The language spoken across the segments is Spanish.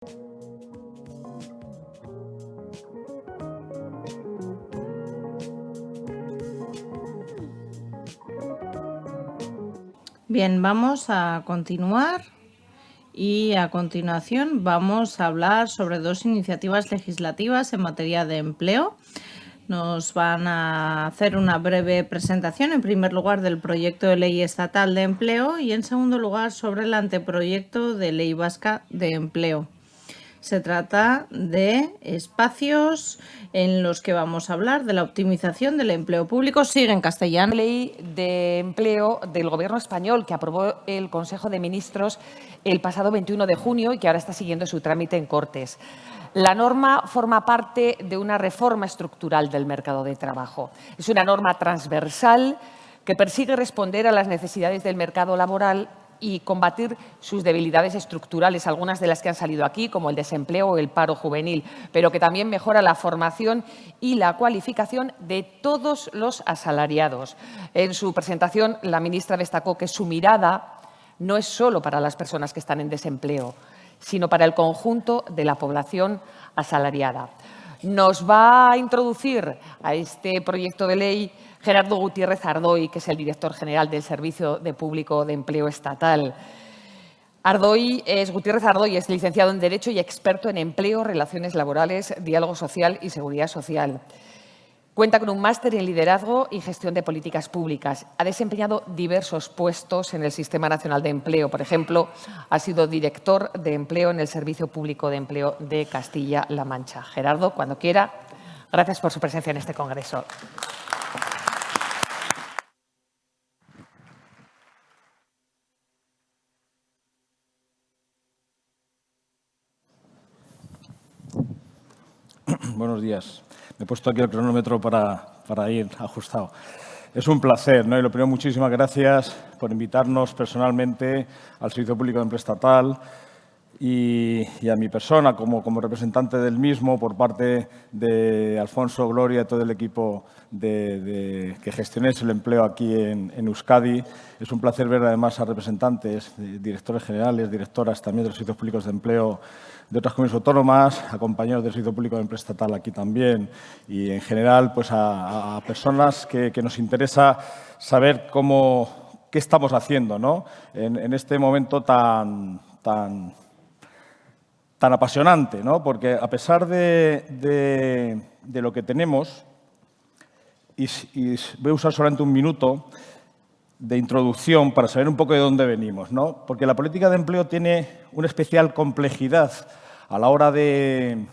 Bien, vamos a continuar y a continuación vamos a hablar sobre dos iniciativas legislativas en materia de empleo. Nos van a hacer una breve presentación, en primer lugar, del proyecto de ley estatal de empleo y, en segundo lugar, sobre el anteproyecto de ley vasca de empleo. Se trata de espacios en los que vamos a hablar de la optimización del empleo público. Sigue en castellano. Ley de empleo del Gobierno español que aprobó el Consejo de Ministros el pasado 21 de junio y que ahora está siguiendo su trámite en Cortes. La norma forma parte de una reforma estructural del mercado de trabajo. Es una norma transversal que persigue responder a las necesidades del mercado laboral y combatir sus debilidades estructurales, algunas de las que han salido aquí, como el desempleo o el paro juvenil, pero que también mejora la formación y la cualificación de todos los asalariados. En su presentación, la ministra destacó que su mirada no es solo para las personas que están en desempleo, sino para el conjunto de la población asalariada. Nos va a introducir a este proyecto de ley Gerardo Gutiérrez Ardoy, que es el director general del Servicio Público de Empleo Estatal. Gutiérrez Ardoy es licenciado en Derecho y experto en empleo, relaciones laborales, diálogo social y seguridad social. Cuenta con un máster en liderazgo y gestión de políticas públicas. Ha desempeñado diversos puestos en el Sistema Nacional de Empleo. Por ejemplo, ha sido director de empleo en el Servicio Público de Empleo de Castilla-La Mancha. Gerardo, cuando quiera, gracias por su presencia en este congreso. Buenos días. Me he puesto aquí el cronómetro para ir ajustado. Es un placer, ¿no? Y lo primero, muchísimas gracias por invitarnos personalmente al Servicio Público de Empleo Estatal y a mi persona como representante del mismo por parte de Alfonso, Gloria y todo el equipo que gestionéis el empleo aquí en Euskadi. Es un placer ver además a representantes, directores generales, directoras también de los servicios públicos de empleo de otras comunidades autónomas, a compañeros del Servicio Público de Empleo Estatal aquí también y, en general, pues a personas que nos interesa saber qué estamos haciendo, ¿no? en este momento tan apasionante, ¿no? Porque a pesar de lo que tenemos, y voy a usar solamente un minuto de introducción para saber un poco de dónde venimos, ¿no? Porque la política de empleo tiene una especial complejidad a la hora de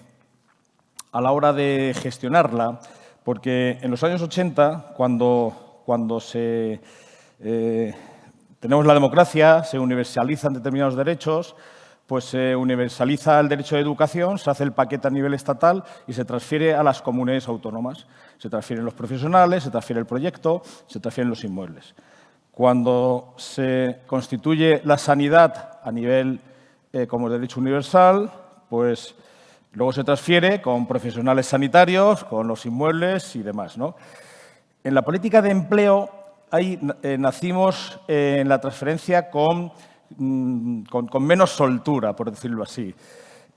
gestionarla, porque en los años 80, cuando tenemos la democracia, se universalizan determinados derechos, pues se universaliza el derecho de educación, se hace el paquete a nivel estatal y se transfiere a las comunidades autónomas. Se transfieren los profesionales, se transfiere el proyecto, se transfieren los inmuebles. Cuando se constituye la sanidad a nivel como derecho universal, pues luego se transfiere con profesionales sanitarios, con los inmuebles y demás, ¿no? En la política de empleo ahí nacimos en la transferencia con menos soltura, por decirlo así.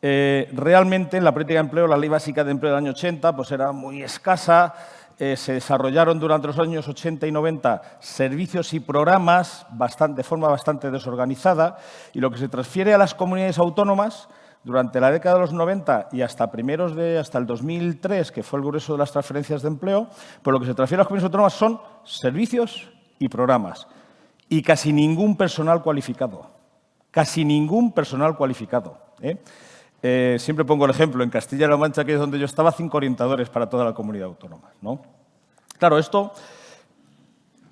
Realmente, en la política de empleo, la Ley Básica de Empleo del año 80 pues era muy escasa. Se desarrollaron durante los años 80 y 90 servicios y programas de forma bastante desorganizada, y lo que se transfiere a las comunidades autónomas durante la década de los 90 y hasta el 2003, que fue el grueso de las transferencias de empleo, pues lo que se transfiere a las comunidades autónomas son servicios y programas. Y casi ningún personal cualificado. Casi ningún personal cualificado. Siempre pongo el ejemplo, en Castilla-La Mancha, que es donde yo estaba, 5 orientadores para toda la comunidad autónoma, ¿no? Claro, esto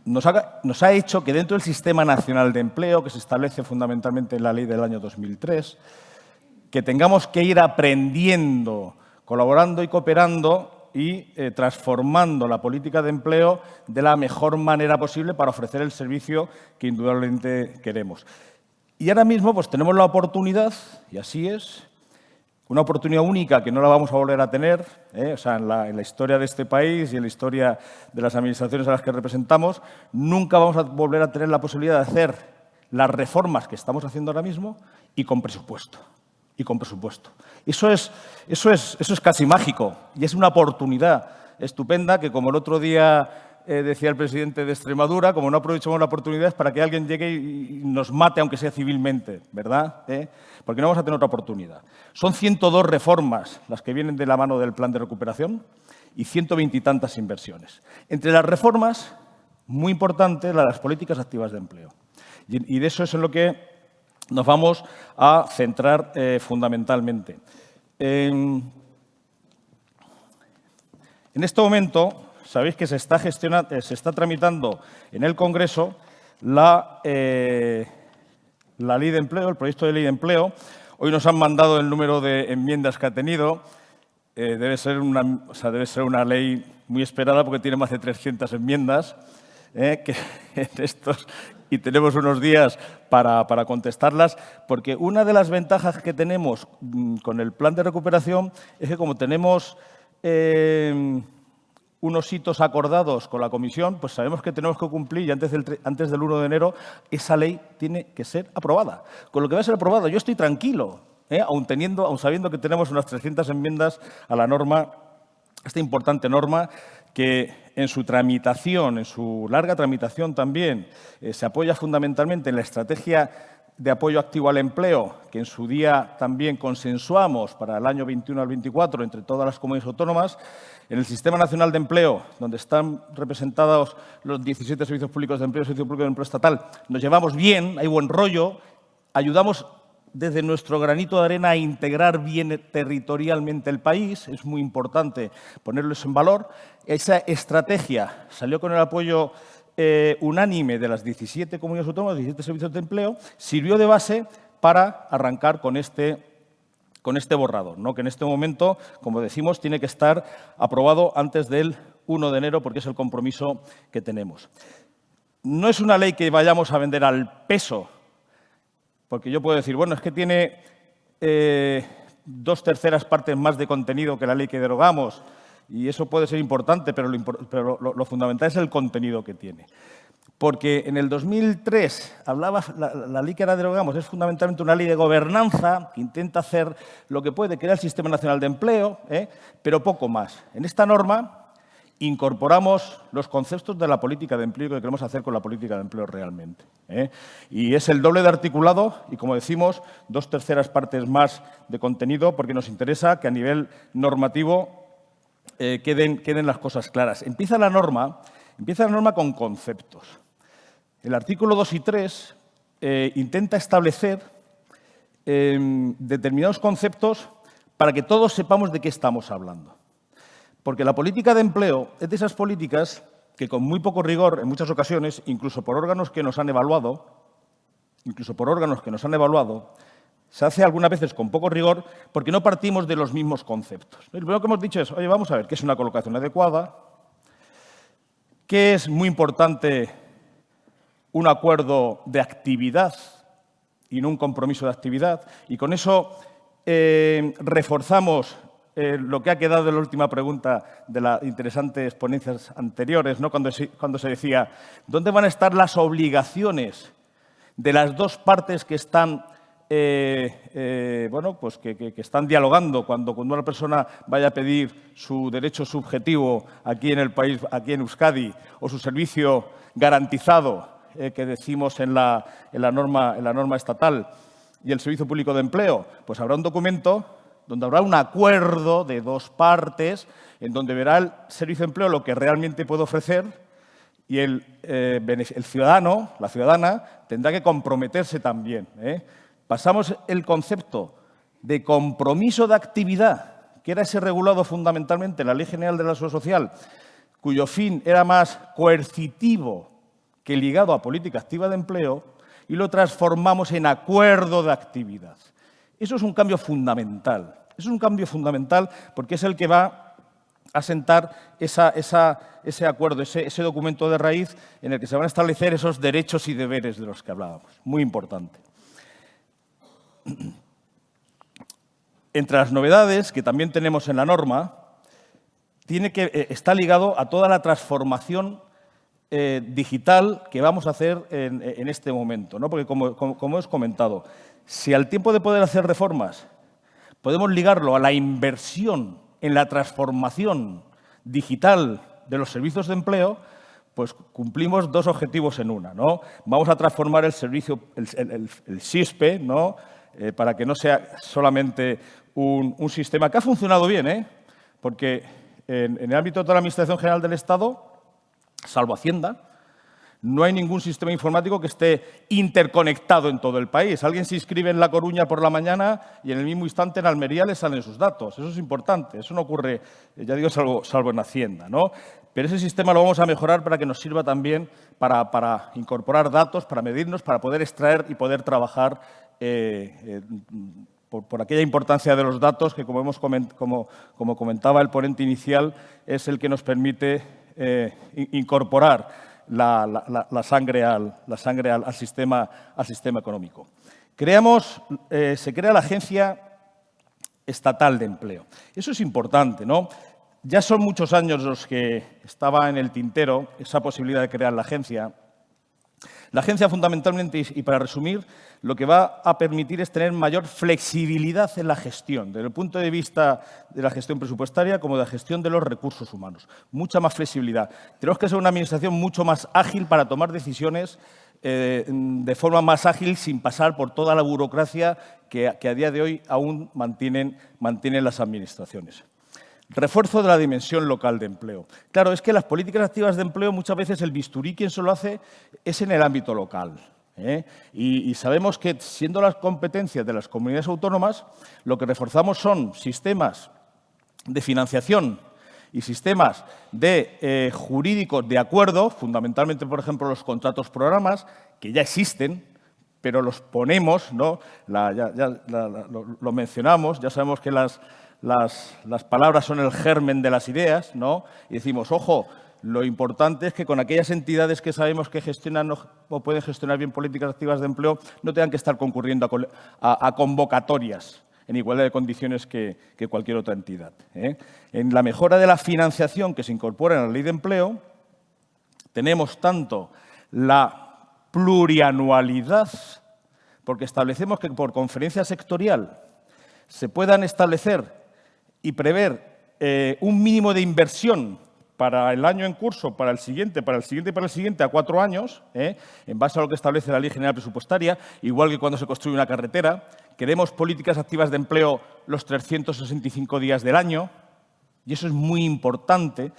nos ha hecho que dentro del Sistema Nacional de Empleo, que se establece fundamentalmente en la ley del año 2003, que tengamos que ir aprendiendo, colaborando y cooperando y transformando la política de empleo de la mejor manera posible para ofrecer el servicio que indudablemente queremos. Y ahora mismo pues tenemos la oportunidad, y así es, una oportunidad única que no la vamos a volver a tener, o sea, en la historia de este país y en la historia de las administraciones a las que representamos, nunca vamos a volver a tener la posibilidad de hacer las reformas que estamos haciendo ahora mismo y con presupuesto. y con presupuesto. Eso es casi mágico y es una oportunidad estupenda que, como el otro día decía el presidente de Extremadura, como no aprovechamos la oportunidad es para que alguien llegue y nos mate, aunque sea civilmente, ¿verdad? Porque no vamos a tener otra oportunidad. Son 102 reformas las que vienen de la mano del plan de recuperación y 120 y tantas inversiones. Entre las reformas, muy importante, la de las políticas activas de empleo. Y de eso es en lo que nos vamos a centrar fundamentalmente. En este momento, sabéis que se está tramitando en el Congreso la ley de empleo, el proyecto de ley de empleo. Hoy nos han mandado el número de enmiendas que ha tenido. Debe ser una ley muy esperada porque tiene más de 300 enmiendas y tenemos unos días para contestarlas, porque una de las ventajas que tenemos con el plan de recuperación es que, como tenemos unos hitos acordados con la Comisión, pues sabemos que tenemos que cumplir y antes del 1 de enero esa ley tiene que ser aprobada. Con lo que va a ser aprobado, yo estoy tranquilo, aun sabiendo que tenemos unas 300 enmiendas a la norma, esta importante norma que en su tramitación, en su larga tramitación también, se apoya fundamentalmente en la estrategia de apoyo activo al empleo, que en su día también consensuamos para el año 21 al 24 entre todas las comunidades autónomas, en el Sistema Nacional de Empleo, donde están representados los 17 servicios públicos de empleo y servicio público de empleo estatal, nos llevamos bien, hay buen rollo, ayudamos desde nuestro granito de arena a integrar bien territorialmente el país, es muy importante ponerlos en valor. Esa estrategia salió con el apoyo unánime de las 17 comunidades autónomas, 17 servicios de empleo, sirvió de base para arrancar con este borrador, ¿no? Que en este momento, como decimos, tiene que estar aprobado antes del 1 de enero porque es el compromiso que tenemos. No es una ley que vayamos a vender al peso, porque yo puedo decir, bueno, es que tiene 2/3 partes más de contenido que la ley que derogamos y eso puede ser importante, pero lo fundamental es el contenido que tiene. Porque en el 2003 hablaba, la ley que ahora derogamos es fundamentalmente una ley de gobernanza que intenta hacer lo que puede, crear el Sistema Nacional de Empleo, pero poco más. En esta norma incorporamos los conceptos de la política de empleo que queremos hacer con la política de empleo realmente. Y es el doble de articulado y, como decimos, 2/3 partes más de contenido porque nos interesa que a nivel normativo queden las cosas claras. Empieza la norma con conceptos. El artículo 2 y 3 intenta establecer determinados conceptos para que todos sepamos de qué estamos hablando. Porque la política de empleo es de esas políticas que, con muy poco rigor, en muchas ocasiones, incluso por órganos que nos han evaluado, se hace algunas veces con poco rigor porque no partimos de los mismos conceptos. Lo primero que hemos dicho es, oye, vamos a ver qué es una colocación adecuada, qué es muy importante un acuerdo de actividad y no un compromiso de actividad. Y con eso reforzamos lo que ha quedado de la última pregunta de las interesantes ponencias anteriores, ¿no? Cuando se decía, ¿dónde van a estar las obligaciones de las dos partes que están, que están dialogando cuando una persona vaya a pedir su derecho subjetivo aquí en el país, aquí en Euskadi, o su servicio garantizado, que decimos en la norma estatal, y el servicio público de empleo? Pues habrá un documento donde habrá un acuerdo de dos partes, en donde verá el servicio de empleo lo que realmente puede ofrecer y el ciudadano, la ciudadana, tendrá que comprometerse también. Pasamos el concepto de compromiso de actividad, que era ese regulado fundamentalmente en la Ley General de la Seguridad Social, cuyo fin era más coercitivo que ligado a política activa de empleo, y lo transformamos en acuerdo de actividad. Eso es un cambio fundamental. Es un cambio fundamental porque es el que va a sentar ese acuerdo, ese documento de raíz en el que se van a establecer esos derechos y deberes de los que hablábamos. Muy importante. Entre las novedades que también tenemos en la norma, está ligado a toda la transformación digital que vamos a hacer en este momento, ¿no? Porque, como os he comentado, si al tiempo de poder hacer reformas podemos ligarlo a la inversión en la transformación digital de los servicios de empleo, pues cumplimos dos objetivos en una, ¿no? Vamos a transformar el servicio, el SISPE, ¿no? Para que no sea solamente un sistema que ha funcionado bien, porque en el ámbito de la Administración General del Estado, salvo Hacienda, no hay ningún sistema informático que esté interconectado en todo el país. Alguien se inscribe en La Coruña por la mañana y en el mismo instante en Almería le salen sus datos. Eso es importante. Eso no ocurre, ya digo, salvo en Hacienda, ¿no? Pero ese sistema lo vamos a mejorar para que nos sirva también para incorporar datos, para medirnos, para poder extraer y poder trabajar por aquella importancia de los datos que, como comentaba el ponente inicial, es el que nos permite incorporar la sangre al sistema económico. Se crea la Agencia Estatal de Empleo. Eso es importante, ¿no? Ya son muchos años los que estaba en el tintero esa posibilidad de crear la agencia. La agencia, fundamentalmente, y para resumir, lo que va a permitir es tener mayor flexibilidad en la gestión, desde el punto de vista de la gestión presupuestaria como de la gestión de los recursos humanos. Mucha más flexibilidad. Tenemos que ser una administración mucho más ágil para tomar decisiones de forma más ágil, sin pasar por toda la burocracia que a día de hoy aún mantienen las administraciones. Refuerzo de la dimensión local de empleo. Claro, es que las políticas activas de empleo muchas veces el bisturí quien se lo hace es en el ámbito local. Y sabemos que, siendo las competencias de las comunidades autónomas, lo que reforzamos son sistemas de financiación y sistemas jurídicos de acuerdo, fundamentalmente, por ejemplo, los contratos programas, que ya existen, pero los ponemos, ¿no? Lo mencionamos, ya sabemos que las palabras son el germen de las ideas, ¿no? Y decimos, ojo, lo importante es que con aquellas entidades que sabemos que gestionan o pueden gestionar bien políticas activas de empleo no tengan que estar concurriendo a convocatorias en igualdad de condiciones que cualquier otra entidad. En la mejora de la financiación que se incorpora en la Ley de Empleo, tenemos tanto la plurianualidad, porque establecemos que por conferencia sectorial se puedan establecer y prever un mínimo de inversión para el año en curso, para el siguiente a 4 años, en base a lo que establece la Ley General Presupuestaria, igual que cuando se construye una carretera. Queremos políticas activas de empleo los 365 días del año, y eso es muy importante.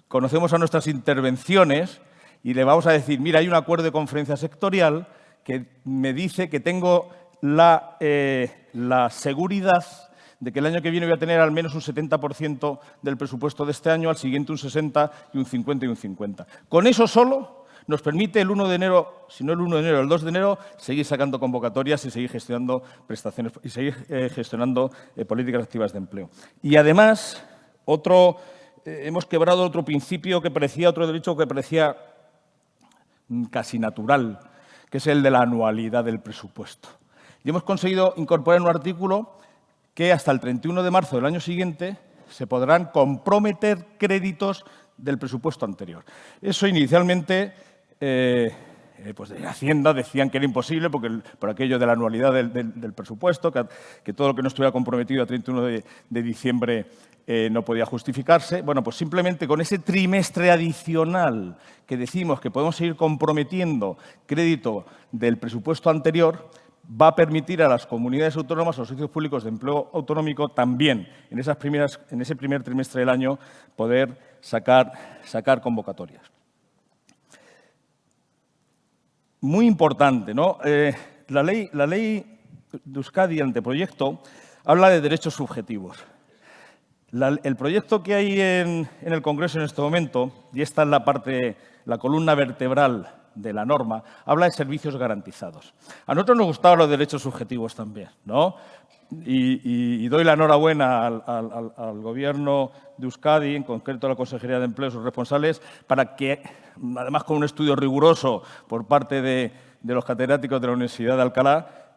Conocemos a nuestras intervenciones y le vamos a decir, mira, hay un acuerdo de conferencia sectorial que me dice que tengo la seguridad de que el año que viene voy a tener al menos un 70% del presupuesto de este año, al siguiente un 60% y un 50% y un 50%. Con eso solo nos permite el 1 de enero, si no el 1 de enero, el 2 de enero, seguir sacando convocatorias y seguir gestionando prestaciones y seguir gestionando políticas activas de empleo. Y además, hemos quebrado otro principio que parecía, otro derecho que parecía casi natural, que es el de la anualidad del presupuesto. Y hemos conseguido incorporar en un artículo que hasta el 31 de marzo del año siguiente se podrán comprometer créditos del presupuesto anterior. Eso inicialmente, pues de Hacienda decían que era imposible por aquello de la anualidad del presupuesto, que todo lo que no estuviera comprometido a 31 de diciembre no podía justificarse. Bueno, pues simplemente con ese trimestre adicional que decimos que podemos seguir comprometiendo crédito del presupuesto anterior, va a permitir a las comunidades autónomas, a los servicios públicos de empleo autonómico, también en ese primer trimestre del año poder sacar convocatorias. Muy importante, ¿no? La ley de Euskadi, anteproyecto, habla de derechos subjetivos. El proyecto que hay en el Congreso en este momento, y esta es la columna vertebral de la norma, habla de servicios garantizados. A nosotros nos gustaban los derechos subjetivos también, ¿no? Y doy la enhorabuena al Gobierno de Euskadi, en concreto a la Consejería de Empleo, sus responsables, para que, además con un estudio riguroso por parte de los catedráticos de la Universidad de Alcalá,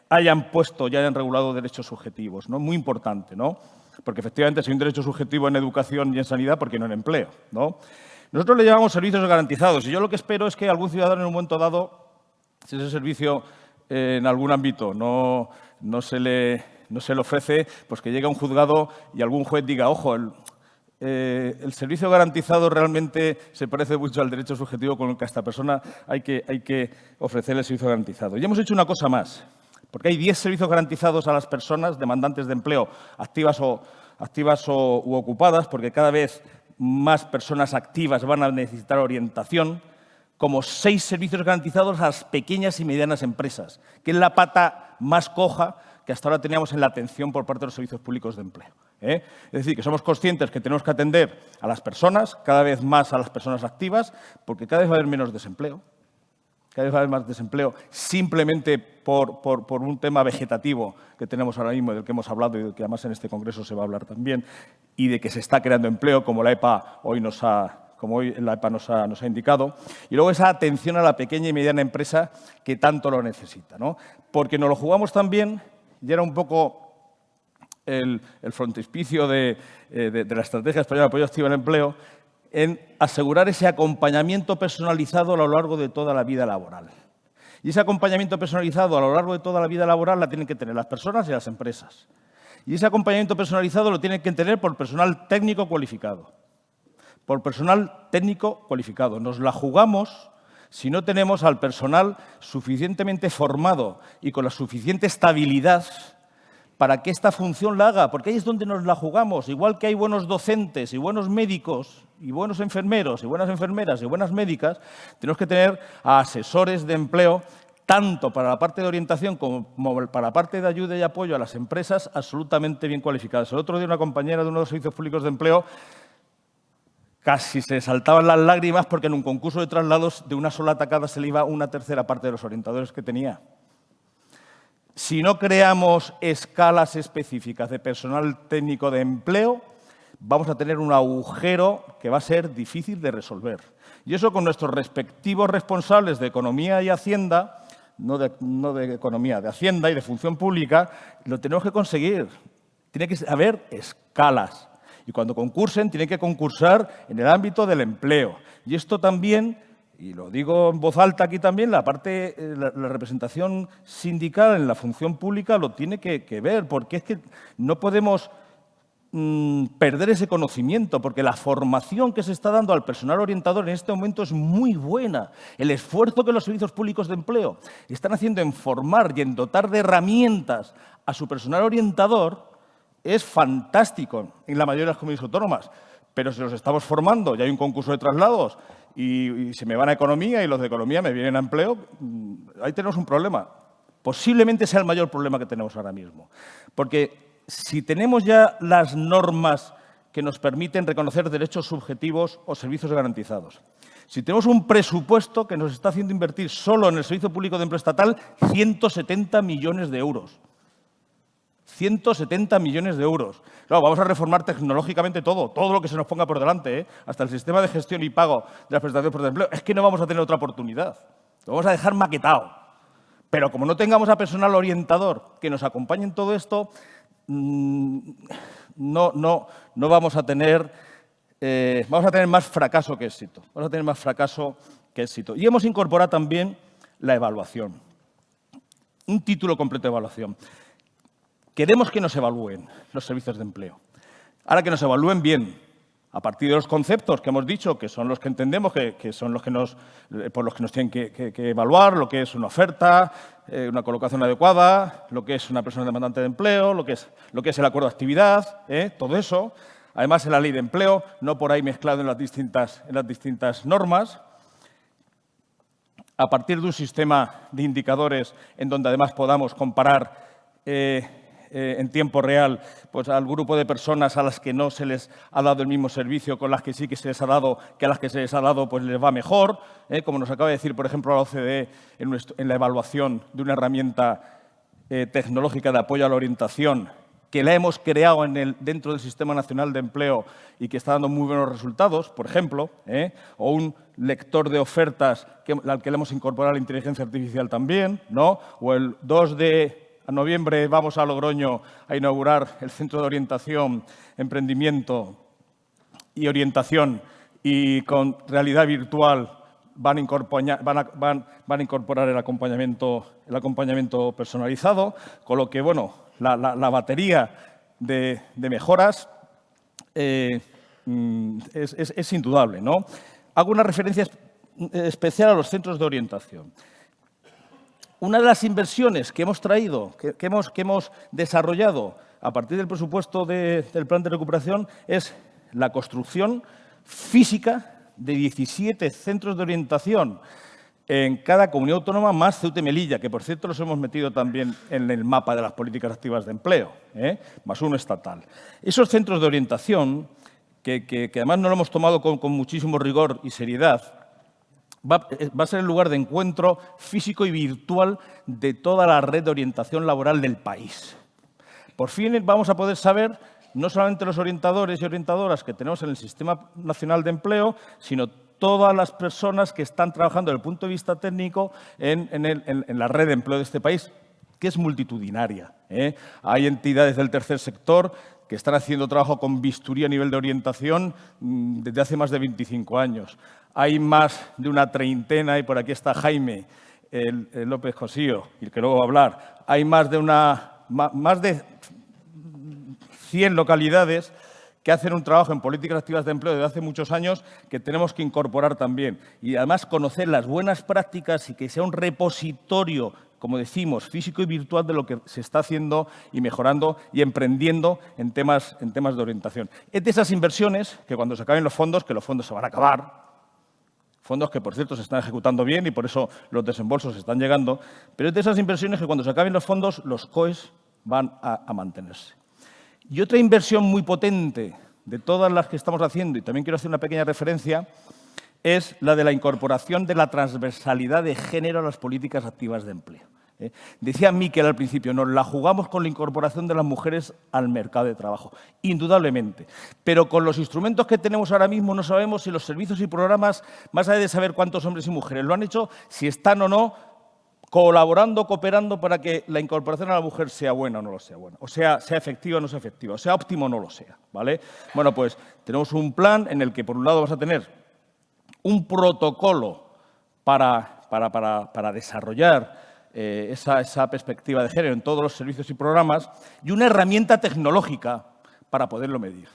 hayan puesto y hayan regulado derechos subjetivos, ¿no? Muy importante, ¿no? Porque efectivamente si hay un derecho subjetivo en educación y en sanidad, ¿por qué no en empleo, ¿no? Nosotros le llamamos servicios garantizados y yo lo que espero es que algún ciudadano en un momento dado, si ese servicio en algún ámbito no se le no se le ofrece pues que llegue a un juzgado y algún juez diga, ojo, el servicio garantizado realmente se parece mucho al derecho subjetivo con el que a esta persona hay que ofrecerle el servicio garantizado. Y hemos hecho una cosa más, porque hay 10 servicios garantizados a las personas demandantes de empleo activas u ocupadas, porque cada vez más personas activas van a necesitar orientación, como 6 servicios garantizados a las pequeñas y medianas empresas, que es la pata más coja que hasta ahora teníamos en la atención por parte de los servicios públicos de empleo. Es decir, que somos conscientes que tenemos que atender a las personas, cada vez más a las personas activas, porque cada vez va a haber menos desempleo. Cada vez va a haber más desempleo simplemente por un tema vegetativo que tenemos ahora mismo, del que hemos hablado y del que además en este congreso se va a hablar también, y de que se está creando empleo, como la EPA hoy nos ha indicado. Y luego esa atención a la pequeña y mediana empresa que tanto lo necesita, ¿no? Porque nos lo jugamos también, y era un poco el frontispicio de la Estrategia Española de Apoyo Activo al Empleo, en asegurar ese acompañamiento personalizado a lo largo de toda la vida laboral. Y ese acompañamiento personalizado a lo largo de toda la vida laboral la tienen que tener las personas y las empresas. Y ese acompañamiento personalizado lo tienen que tener por personal técnico cualificado. Por personal técnico cualificado. Nos la jugamos si no tenemos al personal suficientemente formado y con la suficiente estabilidad para que esta función la haga, porque ahí es donde nos la jugamos. Igual que hay buenos docentes y buenos médicos y buenos enfermeros y buenas enfermeras y buenas médicas, tenemos que tener a asesores de empleo, tanto para la parte de orientación como para la parte de ayuda y apoyo a las empresas, absolutamente bien cualificadas. El otro día una compañera de uno de los servicios públicos de empleo casi se saltaban las lágrimas porque en un concurso de traslados de una sola atacada se le iba una tercera parte de los orientadores que tenía. Si no creamos escalas específicas de personal técnico de empleo, vamos a tener un agujero que va a ser difícil de resolver. Y eso con nuestros respectivos responsables de Economía y Hacienda, no de Economía, de Hacienda y de Función Pública, lo tenemos que conseguir. Tiene que haber escalas. Y cuando concursen, tienen que concursar en el ámbito del empleo. Y esto también, y lo digo en voz alta aquí también, la representación sindical en la función pública lo tiene que ver, porque es que no podemos perder ese conocimiento, porque la formación que se está dando al personal orientador en este momento es muy buena. El esfuerzo que los servicios públicos de empleo están haciendo en formar y en dotar de herramientas a su personal orientador es fantástico en la mayoría de las comunidades autónomas, pero si los estamos formando y hay un concurso de traslados y se me van a Economía y los de Economía me vienen a empleo, ahí tenemos un problema. Posiblemente sea el mayor problema que tenemos ahora mismo. Porque si tenemos ya las normas que nos permiten reconocer derechos subjetivos o servicios garantizados, si tenemos un presupuesto que nos está haciendo invertir solo en el Servicio Público de Empleo Estatal 170 millones de euros, 170 millones de euros. Claro, vamos a reformar tecnológicamente todo lo que se nos ponga por delante, hasta el sistema de gestión y pago de las prestaciones por desempleo. Es que no vamos a tener otra oportunidad. Lo vamos a dejar maquetado. Pero como no tengamos a personal orientador que nos acompañe en todo esto, no vamos a tener más fracaso que éxito. Vamos a tener más fracaso que éxito. Y hemos incorporado también la evaluación. Un título completo de evaluación. Queremos que nos evalúen los servicios de empleo. Ahora que nos evalúen bien, a partir de los conceptos que hemos dicho, que son los que entendemos, que son por los que nos tienen que evaluar, lo que es una oferta, una colocación adecuada, lo que es una persona demandante de empleo, lo que es el acuerdo de actividad, todo eso. Además, en la ley de empleo, no por ahí mezclado en las distintas normas. A partir de un sistema de indicadores en donde además podamos comparar en tiempo real pues, al grupo de personas a las que no se les ha dado el mismo servicio con las que sí que se les ha dado, que a las que se les ha dado pues les va mejor, como nos acaba de decir, por ejemplo, la OCDE en la evaluación de una herramienta tecnológica de apoyo a la orientación que la hemos creado dentro del Sistema Nacional de Empleo y que está dando muy buenos resultados, por ejemplo, o un lector de ofertas al que le hemos incorporado la inteligencia artificial también, ¿no? O el 2 de noviembre vamos a Logroño a inaugurar el Centro de Orientación, Emprendimiento y Orientación y con realidad virtual van a incorporar el acompañamiento personalizado, con lo que, bueno, la batería de mejoras es indudable, ¿no? Hago una referencia especial a los centros de orientación. Una de las inversiones que hemos traído, que hemos desarrollado a partir del presupuesto del Plan de Recuperación es la construcción física de 17 centros de orientación en cada comunidad autónoma, más Ceuta y Melilla, que por cierto los hemos metido también en el mapa de las políticas activas de empleo, más uno estatal. Esos centros de orientación, que además no lo hemos tomado con muchísimo rigor y seriedad, va a ser el lugar de encuentro físico y virtual de toda la red de orientación laboral del país. Por fin vamos a poder saber no solamente los orientadores y orientadoras que tenemos en el Sistema Nacional de Empleo, sino todas las personas que están trabajando desde el punto de vista técnico en la red de empleo de este país, que es multitudinaria. Hay entidades del tercer sector que están haciendo trabajo con bisturí a nivel de orientación desde hace más de 25 años. Hay más de una treintena, y por aquí está Jaime López Josío, y que luego va a hablar. Hay más de 100 localidades que hacen un trabajo en políticas activas de empleo desde hace muchos años que tenemos que incorporar también. Y además conocer las buenas prácticas y que sea un repositorio, como decimos, físico y virtual de lo que se está haciendo y mejorando y emprendiendo en temas de orientación. Es de esas inversiones que cuando se acaben los fondos, que los fondos se van a acabar, fondos que, por cierto, se están ejecutando bien y por eso los desembolsos están llegando, pero es de esas inversiones que cuando se acaben los fondos, los COEs van a mantenerse. Y otra inversión muy potente de todas las que estamos haciendo, y también quiero hacer una pequeña referencia, es la de la incorporación de la transversalidad de género a las políticas activas de empleo. Decía Miquel al principio, nos la jugamos con la incorporación de las mujeres al mercado de trabajo, indudablemente. Pero con los instrumentos que tenemos ahora mismo no sabemos si los servicios y programas, más allá de saber cuántos hombres y mujeres lo han hecho, si están o no colaborando, cooperando para que la incorporación a la mujer sea buena o no lo sea buena, o sea efectiva o no sea efectiva, o sea óptimo o no lo sea, ¿vale? Bueno, pues tenemos un plan en el que, por un lado, vamos a tener un protocolo para desarrollar esa perspectiva de género en todos los servicios y programas y una herramienta tecnológica para poderlo medir.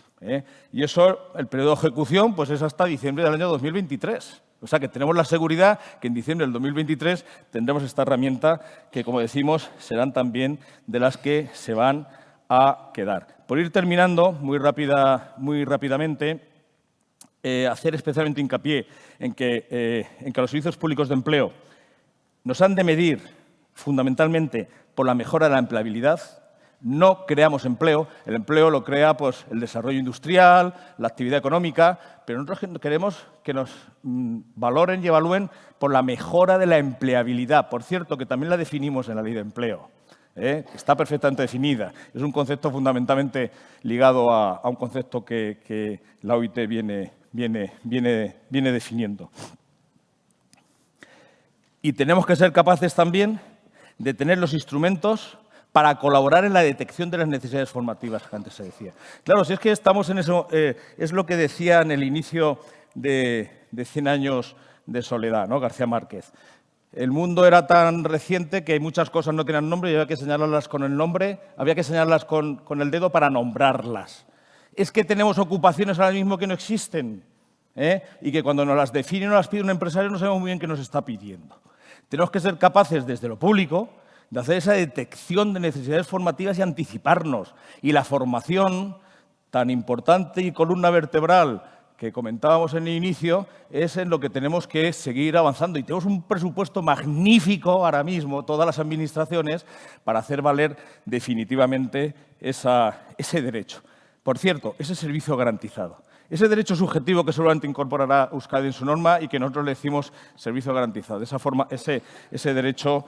Y eso, el periodo de ejecución, pues es hasta diciembre del año 2023. O sea que tenemos la seguridad que en diciembre del 2023 tendremos esta herramienta que, como decimos, serán también de las que se van a quedar. Por ir terminando muy rápidamente, hacer especialmente hincapié en que los servicios públicos de empleo nos han de medir fundamentalmente por la mejora de la empleabilidad. No creamos empleo, el empleo lo crea pues, el desarrollo industrial, la actividad económica, pero nosotros queremos que nos valoren y evalúen por la mejora de la empleabilidad. Por cierto, que también la definimos en la Ley de Empleo. Está perfectamente definida. Es un concepto fundamentalmente ligado a un concepto que la OIT viene definiendo. Y tenemos que ser capaces también de tener los instrumentos para colaborar en la detección de las necesidades formativas que antes se decía. Claro, si es que estamos en eso, es lo que decía en el inicio de 100 años de soledad, ¿no? García Márquez. El mundo era tan reciente que muchas cosas no tenían nombre y había que señalarlas con el nombre, había que señalarlas con el dedo para nombrarlas. Es que tenemos ocupaciones ahora mismo que no existen, y que cuando nos las define o nos las pide un empresario no sabemos muy bien qué nos está pidiendo. Tenemos que ser capaces, desde lo público, de hacer esa detección de necesidades formativas y anticiparnos. Y la formación, tan importante y columna vertebral que comentábamos en el inicio, es en lo que tenemos que seguir avanzando. Y tenemos un presupuesto magnífico ahora mismo, todas las administraciones, para hacer valer definitivamente ese derecho. Por cierto, ese servicio garantizado. Ese derecho subjetivo que seguramente incorporará Euskadi en su norma y que nosotros le decimos servicio garantizado. De esa forma, ese derecho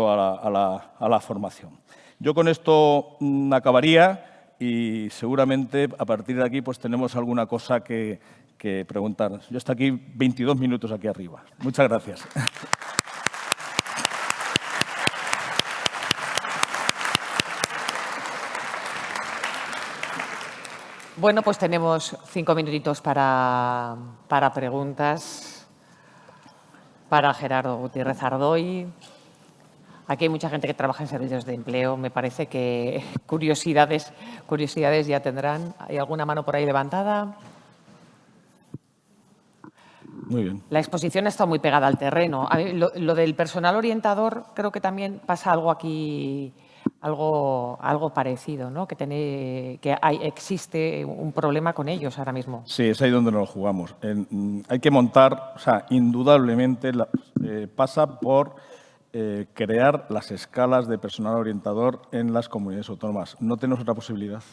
a la formación. Yo con esto acabaría y seguramente a partir de aquí pues tenemos alguna cosa que preguntar. Yo estoy aquí 22 minutos aquí arriba. Muchas gracias. Bueno, pues tenemos 5 minutitos para preguntas para Gerardo Gutiérrez Ardoy. Aquí hay mucha gente que trabaja en servicios de empleo. Me parece que curiosidades ya tendrán. ¿Hay alguna mano por ahí levantada? Muy bien. La exposición está muy pegada al terreno. A mí, lo del personal orientador, creo que también pasa algo aquí, algo parecido, ¿no? Existe un problema con ellos ahora mismo. Sí, es ahí donde nos lo jugamos. Hay que montar, o sea, indudablemente pasa por crear las escalas de personal orientador en las comunidades autónomas. No tenemos otra posibilidad.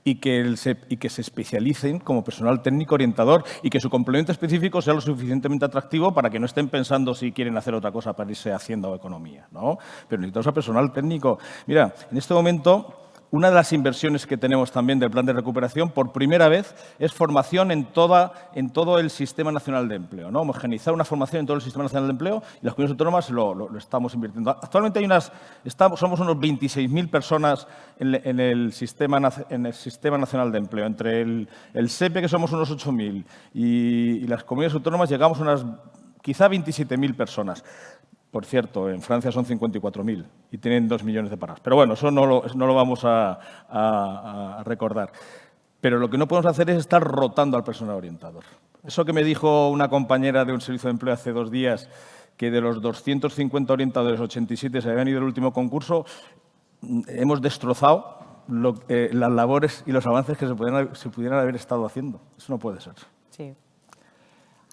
Y que se especialicen como personal técnico orientador y que su complemento específico sea lo suficientemente atractivo para que no estén pensando si quieren hacer otra cosa para irse haciendo economía, ¿no? Pero necesitamos a personal técnico. Mira, en este momento, una de las inversiones que tenemos también del plan de recuperación, por primera vez, es formación en todo el Sistema Nacional de Empleo, ¿no? Homogeneizar una formación en todo el Sistema Nacional de Empleo y las comunidades autónomas lo estamos invirtiendo. Actualmente somos unos 26.000 personas en el Sistema Nacional de Empleo. Entre el SEPE, que somos unos 8.000, y las comunidades autónomas llegamos a unas quizá 27.000 personas. Por cierto, en Francia son 54.000 y tienen 2 millones de parados. Pero bueno, eso no lo vamos a recordar. Pero lo que no podemos hacer es estar rotando al personal orientador. Eso que me dijo una compañera de un servicio de empleo hace 2 días, que de los 250 orientadores, 87 se habían ido al último concurso, hemos destrozado las labores y los avances que se pudieran haber estado haciendo. Eso no puede ser. Sí.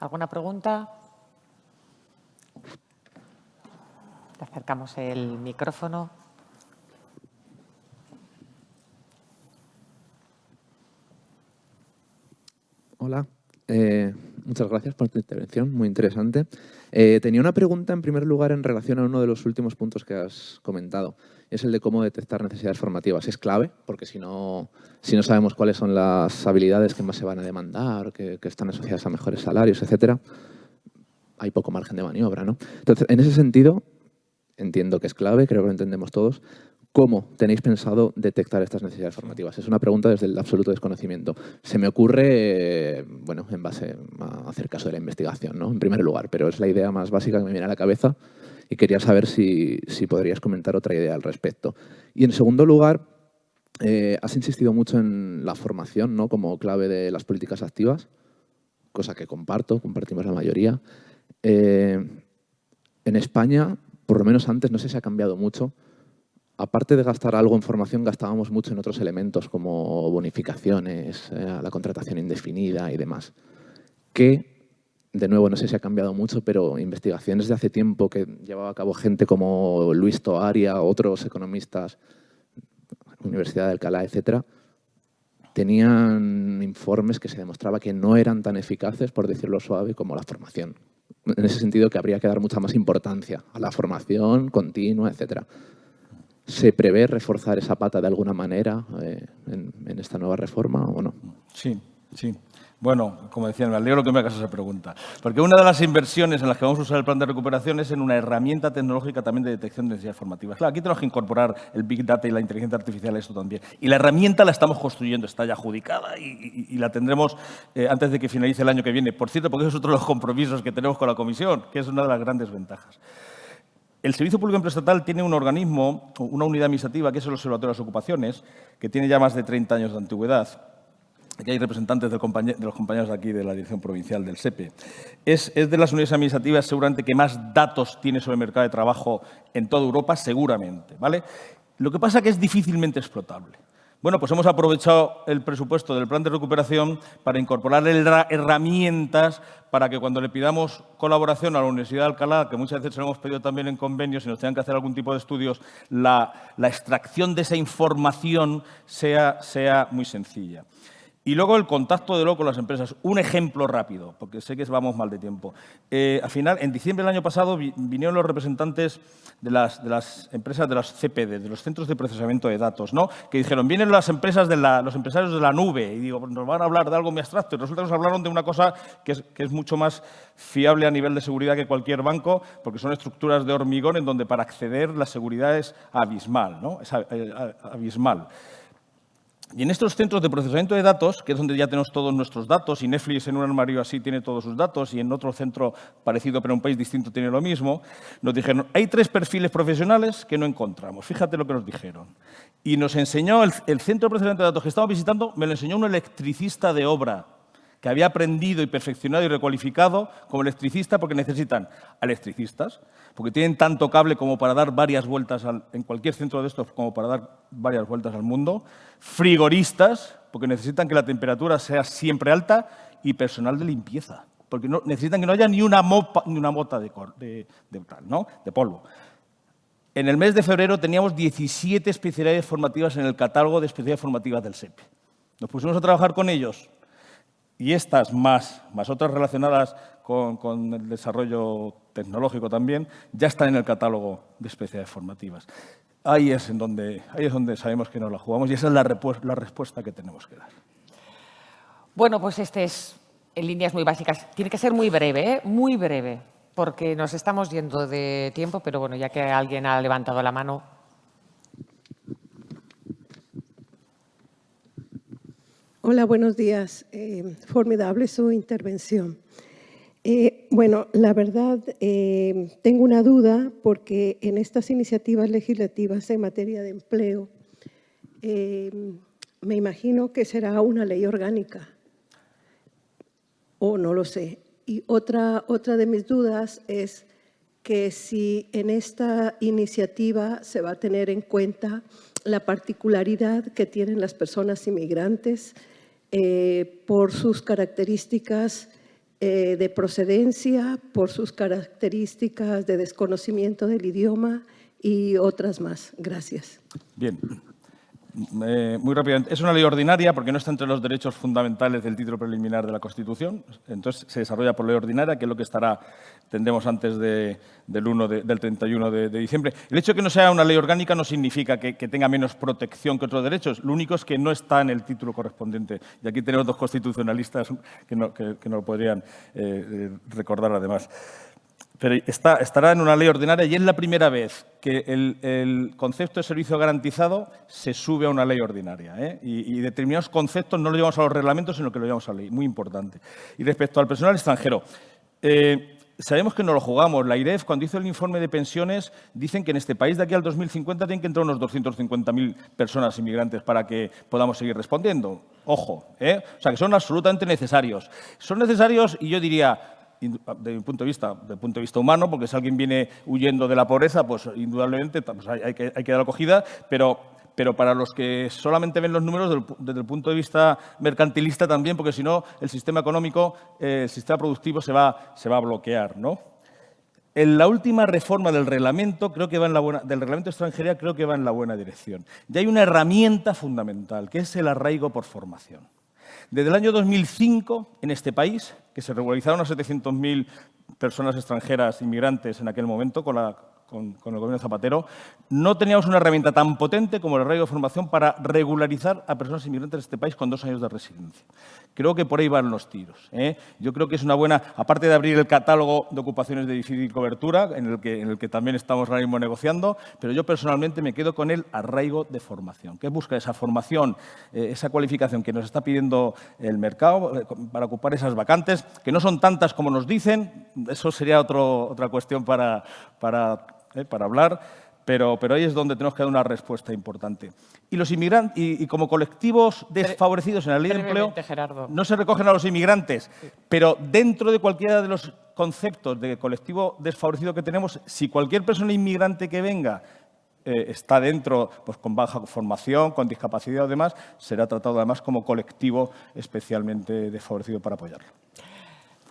¿Alguna pregunta? Le acercamos el micrófono. Hola, muchas gracias por tu intervención, muy interesante. Tenía una pregunta, en primer lugar, en relación a uno de los últimos puntos que has comentado. Es el de cómo detectar necesidades formativas. Es clave, porque si no sabemos cuáles son las habilidades que más se van a demandar, que están asociadas a mejores salarios, etcétera, hay poco margen de maniobra, ¿no? Entonces, en ese sentido, entiendo que es clave, creo que lo entendemos todos. ¿Cómo tenéis pensado detectar estas necesidades formativas? Es una pregunta desde el absoluto desconocimiento. Se me ocurre, bueno, en base a hacer caso de la investigación, ¿no? En primer lugar, pero es la idea más básica que me viene a la cabeza y quería saber si podrías comentar otra idea al respecto. Y en segundo lugar, has insistido mucho en la formación, ¿no? Como clave de las políticas activas, cosa que compartimos la mayoría. En España, por lo menos antes, no sé si ha cambiado mucho. Aparte de gastar algo en formación, gastábamos mucho en otros elementos como bonificaciones, la contratación indefinida y demás. Que, de nuevo, no sé si ha cambiado mucho, pero investigaciones de hace tiempo que llevaba a cabo gente como Luis Toaria, otros economistas, Universidad de Alcalá, etcétera, tenían informes que se demostraba que no eran tan eficaces, por decirlo suave, como la formación. En ese sentido, que habría que dar mucha más importancia a la formación continua, etcétera. ¿Se prevé reforzar esa pata de alguna manera en esta nueva reforma o no? Sí, sí. Bueno, como decía, me alegro que me hagas esa pregunta. Porque una de las inversiones en las que vamos a usar el plan de recuperación es en una herramienta tecnológica también de detección de necesidades formativas. Claro, aquí tenemos que incorporar el Big Data y la inteligencia artificial a esto también. Y la herramienta la estamos construyendo, está ya adjudicada y la tendremos antes de que finalice el año que viene. Por cierto, porque es otro de los compromisos que tenemos con la Comisión, que es una de las grandes ventajas. El Servicio Público de Empleo Estatal tiene un organismo, una unidad administrativa, que es el Observatorio de las Ocupaciones, que tiene ya más de 30 años de antigüedad. Aquí hay representantes de los compañeros de aquí de la Dirección Provincial del SEPE. Es de las unidades administrativas seguramente que más datos tiene sobre el mercado de trabajo en toda Europa, seguramente, ¿vale? Lo que pasa es que es difícilmente explotable. Bueno, pues hemos aprovechado el presupuesto del plan de recuperación para incorporar herramientas para que cuando le pidamos colaboración a la Universidad de Alcalá, que muchas veces se lo hemos pedido también en convenios, si nos tengan que hacer algún tipo de estudios, la extracción de esa información sea muy sencilla. Y luego el contacto de luego con las empresas. Un ejemplo rápido, porque sé que vamos mal de tiempo. Al final, en diciembre del año pasado, vinieron los representantes de las empresas de las CPD, de los centros de procesamiento de datos, ¿no? Que dijeron, vienen las empresas los empresarios de la nube, y digo, nos van a hablar de algo muy abstracto. Y resulta que nos hablaron de una cosa que es mucho más fiable a nivel de seguridad que cualquier banco, porque son estructuras de hormigón en donde para acceder la seguridad es abismal, ¿no? Es abismal. Y en estos centros de procesamiento de datos, que es donde ya tenemos todos nuestros datos, y Netflix en un armario así tiene todos sus datos, y en otro centro parecido pero en un país distinto tiene lo mismo, nos dijeron, hay 3 perfiles profesionales que no encontramos. Fíjate lo que nos dijeron. Y nos enseñó el centro de procesamiento de datos que estamos visitando, me lo enseñó un electricista de obra, que había aprendido y perfeccionado y recualificado como electricista porque necesitan electricistas, porque tienen tanto cable como para dar varias vueltas en cualquier centro de estos como para dar varias vueltas al mundo, frigoristas, porque necesitan que la temperatura sea siempre alta, y personal de limpieza, porque necesitan que no haya ni una mota de polvo. En el mes de febrero teníamos 17 especialidades formativas en el catálogo de especialidades formativas del SEPE. Nos pusimos a trabajar con ellos. Y estas, más otras relacionadas con el desarrollo tecnológico también, ya están en el catálogo de especialidades formativas. Ahí es donde sabemos que nos la jugamos y esa es la respuesta que tenemos que dar. Bueno, pues este es, en líneas muy básicas, tiene que ser muy breve, muy breve, porque nos estamos yendo de tiempo, pero bueno, ya que alguien ha levantado la mano. Hola, buenos días. Formidable su intervención. Bueno, la verdad, tengo una duda porque en estas iniciativas legislativas en materia de empleo, me imagino que será una ley orgánica, o no lo sé. Y otra de mis dudas es que si en esta iniciativa se va a tener en cuenta la particularidad que tienen las personas inmigrantes por sus características de procedencia, por sus características de desconocimiento del idioma y otras más. Gracias. Bien. Muy rápidamente. Es una ley ordinaria porque no está entre los derechos fundamentales del título preliminar de la Constitución. Entonces, se desarrolla por ley ordinaria, que es lo que tendremos antes del 31 de diciembre. El hecho de que no sea una ley orgánica no significa que tenga menos protección que otros derechos. Lo único es que no está en el título correspondiente. Y aquí tenemos 2 constitucionalistas que nos lo podrían recordar además. Pero estará en una ley ordinaria y es la primera vez que el concepto de servicio garantizado se sube a una ley ordinaria. Y determinados conceptos no los llevamos a los reglamentos, sino que los llevamos a la ley. Muy importante. Y respecto al personal extranjero, sabemos que no lo jugamos. La IREF, cuando hizo el informe de pensiones, dicen que en este país de aquí al 2050 tienen que entrar unos 250.000 personas inmigrantes para que podamos seguir respondiendo. Ojo, o sea, que son absolutamente necesarios. Son necesarios y yo diría, desde mi punto de vista humano, porque si alguien viene huyendo de la pobreza, pues indudablemente pues hay que dar acogida, pero para los que solamente ven los números desde el punto de vista mercantilista también, porque si no el sistema económico, el sistema productivo se va a bloquear, ¿no? En la última reforma del reglamento, del reglamento de extranjería, creo que va en la buena dirección. Y hay una herramienta fundamental, que es el arraigo por formación. Desde el año 2005, en este país, que se regularizaron a 700.000 personas extranjeras inmigrantes en aquel momento con el gobierno de Zapatero, no teníamos una herramienta tan potente como el arraigo de formación para regularizar a personas inmigrantes de este país con 2 años de residencia. Creo que por ahí van los tiros. Yo creo que es una buena, aparte de abrir el catálogo de ocupaciones de difícil cobertura, en el que también estamos ahora mismo negociando, pero yo personalmente me quedo con el arraigo de formación, que busca esa formación, esa cualificación que nos está pidiendo el mercado para ocupar esas vacantes, que no son tantas como nos dicen, eso sería otra cuestión para hablar, pero ahí es donde tenemos que dar una respuesta importante. Y los inmigrantes, y como colectivos desfavorecidos en la ley de empleo, Gerardo, no se recogen a los inmigrantes, pero dentro de cualquiera de los conceptos de colectivo desfavorecido que tenemos, si cualquier persona inmigrante que venga está dentro, pues con baja formación, con discapacidad o demás, será tratado además como colectivo especialmente desfavorecido para apoyarlo.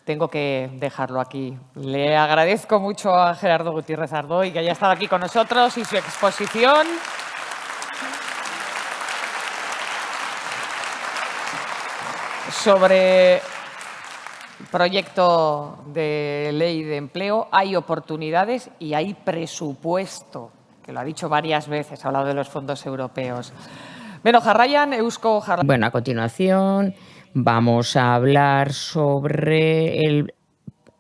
Tengo que dejarlo aquí. Le agradezco mucho a Gerardo Gutiérrez Ardoy que haya estado aquí con nosotros y su exposición. Sobre el proyecto de ley de empleo, hay oportunidades y hay presupuesto, que lo ha dicho varias veces, ha hablado de los fondos europeos. Beno, jarraian, Eusko Jarraian. Bueno, a continuación vamos a hablar sobre el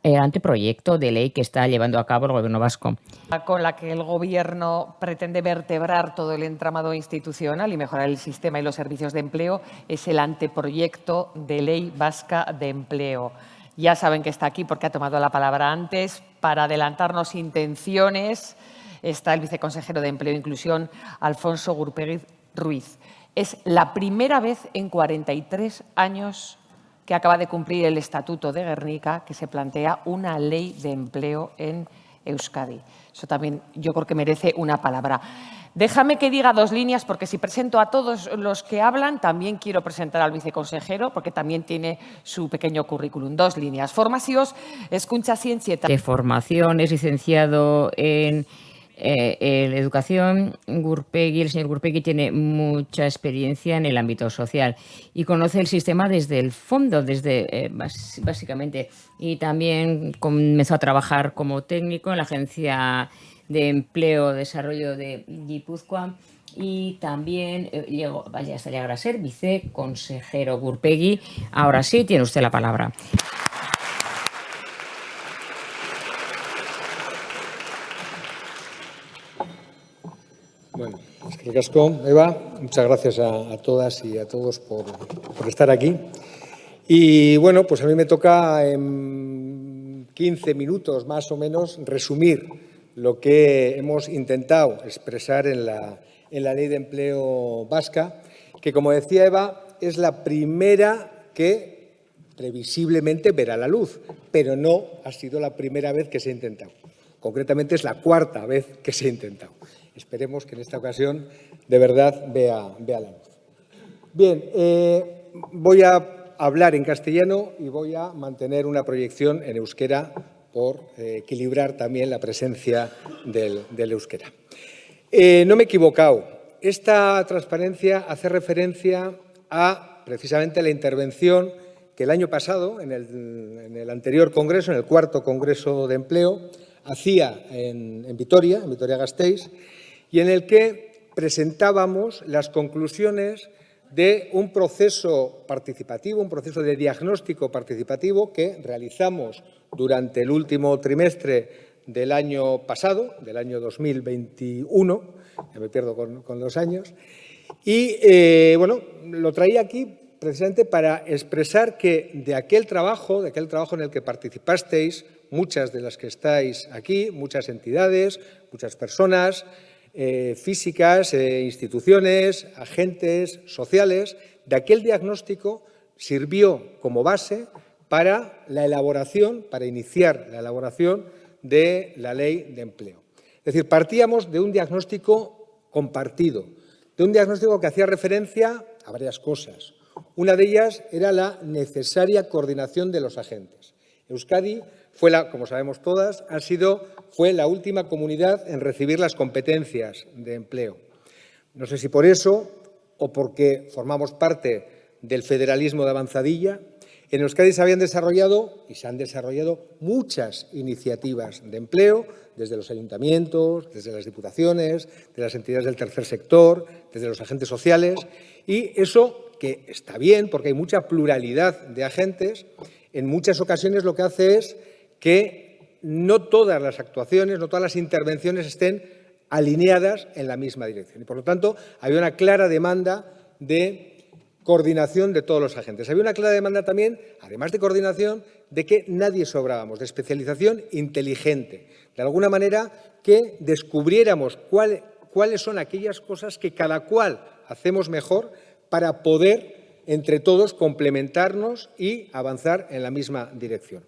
anteproyecto de ley que está llevando a cabo el Gobierno vasco. Con la que el Gobierno pretende vertebrar todo el entramado institucional y mejorar el sistema y los servicios de empleo es el anteproyecto de ley vasca de empleo. Ya saben que está aquí porque ha tomado la palabra antes. Para adelantarnos intenciones está el viceconsejero de Empleo e Inclusión, Alfonso Gurpegui Ruiz. Es la primera vez en 43 años que acaba de cumplir el Estatuto de Gernika que se plantea una ley de empleo en Euskadi. Eso también yo creo que merece una palabra. Déjame que diga 2 líneas, porque si presento a todos los que hablan, también quiero presentar al viceconsejero, porque también tiene su pequeño currículum. 2 líneas. Formazioz, hezkuntza zientzietan. De formación, es licenciado en educación. El señor Gurpegui tiene mucha experiencia en el ámbito social y conoce el sistema desde el fondo, desde básicamente. Y también comenzó a trabajar como técnico en la Agencia de Empleo y Desarrollo de Guipúzcoa y también llegó, hasta llegar a ser viceconsejero. Gurpegui, ahora sí, tiene usted la palabra. Bueno, eskerrik asko, Eva. Muchas gracias a todas y a todos por estar aquí. Y bueno, pues a mí me toca en 15 minutos más o menos resumir lo que hemos intentado expresar en la Ley de Empleo vasca, que, como decía Eva, es la primera que previsiblemente verá la luz, pero no ha sido la primera vez que se ha intentado. Concretamente es la 4ª vez que se ha intentado. Esperemos que en esta ocasión de verdad vea la luz. Bien, voy a hablar en castellano y voy a mantener una proyección en euskera por equilibrar también la presencia del euskera. No me he equivocado. Esta transparencia hace referencia a precisamente la intervención que el año pasado, en el anterior congreso, en el 4º Congreso de Empleo, hacía en Vitoria-Gasteiz, y en el que presentábamos las conclusiones de un proceso participativo, un proceso de diagnóstico participativo que realizamos durante el último trimestre del año pasado, del año 2021, ya me pierdo con los años, y bueno, lo traía aquí precisamente para expresar que de aquel trabajo en el que participasteis, muchas de las que estáis aquí, muchas entidades, muchas personas, físicas, instituciones, agentes sociales, de aquel diagnóstico sirvió como base para la elaboración, para iniciar la elaboración de la Ley de Empleo. Es decir, partíamos de un diagnóstico compartido, de un diagnóstico que hacía referencia a varias cosas. Una de ellas era la necesaria coordinación de los agentes. Euskadi fue como sabemos todas, fue la última comunidad en recibir las competencias de empleo. No sé si por eso o porque formamos parte del federalismo de avanzadilla, en Euskadi se habían desarrollado y se han desarrollado muchas iniciativas de empleo, desde los ayuntamientos, desde las diputaciones, de las entidades del tercer sector, desde los agentes sociales, y eso que está bien porque hay mucha pluralidad de agentes, en muchas ocasiones lo que hace es que no todas las actuaciones, no todas las intervenciones estén alineadas en la misma dirección. Y, por lo tanto, había una clara demanda de coordinación de todos los agentes. Había una clara demanda también, además de coordinación, de que nadie sobrábamos, de especialización inteligente. De alguna manera, que descubriéramos cuáles son aquellas cosas que cada cual hacemos mejor para poder, entre todos, complementarnos y avanzar en la misma dirección.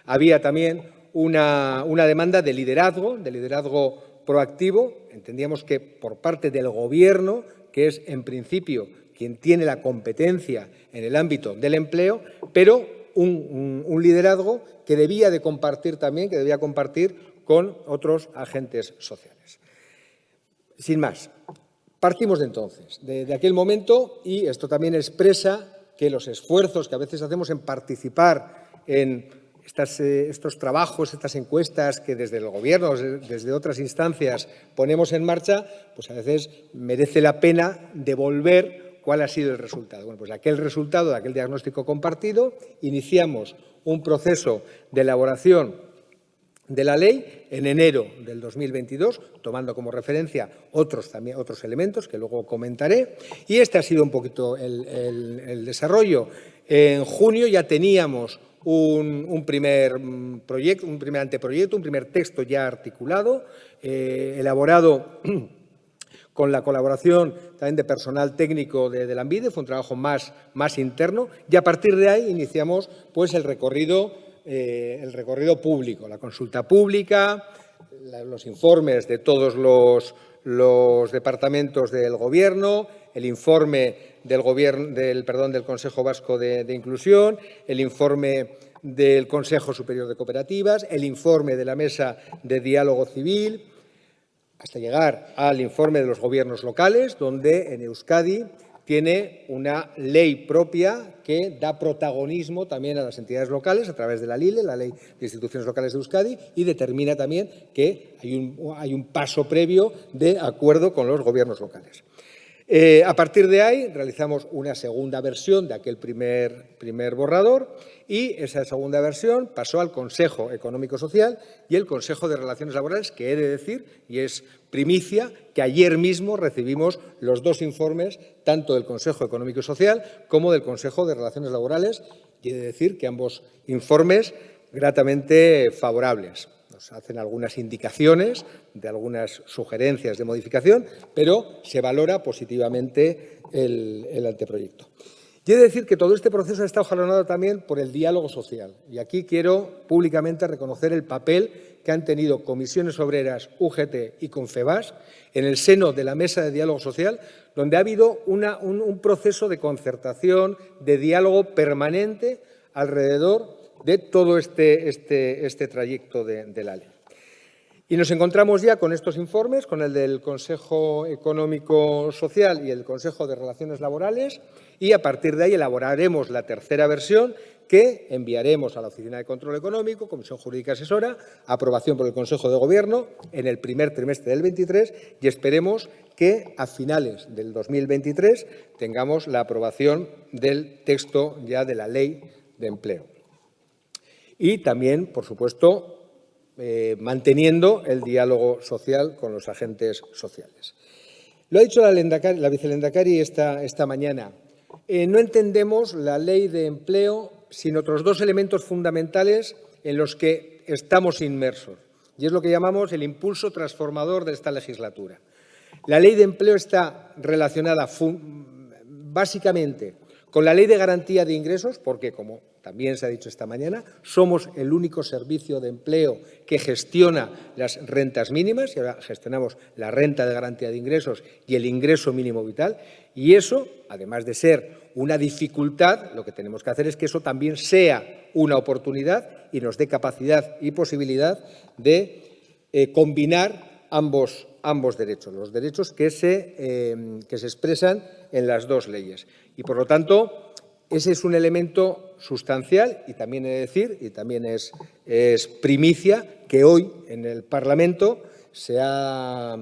Había también una demanda de liderazgo proactivo. Entendíamos que por parte del Gobierno, que es en principio quien tiene la competencia en el ámbito del empleo, pero un liderazgo que debía de compartir también, que debía compartir con otros agentes sociales. Sin más, partimos de entonces, de aquel momento, y esto también expresa que los esfuerzos que a veces hacemos en participar en estos trabajos, estas encuestas que desde el Gobierno, desde otras instancias ponemos en marcha, pues a veces merece la pena devolver ¿cuál ha sido el resultado? Bueno, pues aquel resultado de aquel diagnóstico compartido, iniciamos un proceso de elaboración de la ley en enero del 2022, tomando como referencia otros elementos que luego comentaré, y este ha sido un poquito el desarrollo. En junio ya teníamos un primer proyecto, un primer anteproyecto, un primer texto ya articulado, elaborado con la colaboración también de personal técnico de Lanbide, fue un trabajo más interno, y a partir de ahí iniciamos pues el recorrido público, la consulta pública, los informes de todos los departamentos del Gobierno, el informe del Consejo Vasco de Inclusión, el informe del Consejo Superior de Cooperativas, el informe de la Mesa de Diálogo Civil, hasta llegar al informe de los gobiernos locales, donde en Euskadi tiene una ley propia que da protagonismo también a las entidades locales a través de la LILE, la Ley de Instituciones Locales de Euskadi, y determina también que hay un paso previo de acuerdo con los gobiernos locales. A partir de ahí realizamos una segunda versión de aquel primer borrador y esa segunda versión pasó al Consejo Económico-Social y el Consejo de Relaciones Laborales, que he de decir, y es primicia, que ayer mismo recibimos los dos informes, tanto del Consejo Económico y Social como del Consejo de Relaciones Laborales, y he de decir que ambos informes gratamente favorables. Nos hacen algunas indicaciones de algunas sugerencias de modificación, pero se valora positivamente el anteproyecto. Y he de decir que todo este proceso ha estado jalonado también por el diálogo social. Y aquí quiero públicamente reconocer el papel que han tenido Comisiones Obreras, UGT y Confebask en el seno de la Mesa de Diálogo Social, donde ha habido un proceso de concertación, de diálogo permanente alrededor de todo este trayecto de la ley. Y nos encontramos ya con estos informes, con el del Consejo Económico Social y el Consejo de Relaciones Laborales, y a partir de ahí elaboraremos la tercera versión que enviaremos a la Oficina de Control Económico, Comisión Jurídica Asesora, aprobación por el Consejo de Gobierno en el primer trimestre del 23 y esperemos que a finales del 2023 tengamos la aprobación del texto ya de la Ley de Empleo. Y también, por supuesto, manteniendo el diálogo social con los agentes sociales. Lo ha dicho la vicelehendakari esta mañana. No entendemos la Ley de Empleo sin otros dos elementos fundamentales en los que estamos inmersos, y es lo que llamamos el impulso transformador de esta legislatura. La Ley de Empleo está relacionada básicamente con la Ley de Garantía de Ingresos, porque, como también se ha dicho esta mañana, somos el único servicio de empleo que gestiona las rentas mínimas y ahora gestionamos la renta de garantía de ingresos y el ingreso mínimo vital. Y eso, además de ser una dificultad, lo que tenemos que hacer es que eso también sea una oportunidad y nos dé capacidad y posibilidad de combinar ambos derechos, los derechos que se expresan en las dos leyes. Y, por lo tanto, ese es un elemento sustancial y también he de decir, y también es primicia, que hoy en el Parlamento se ha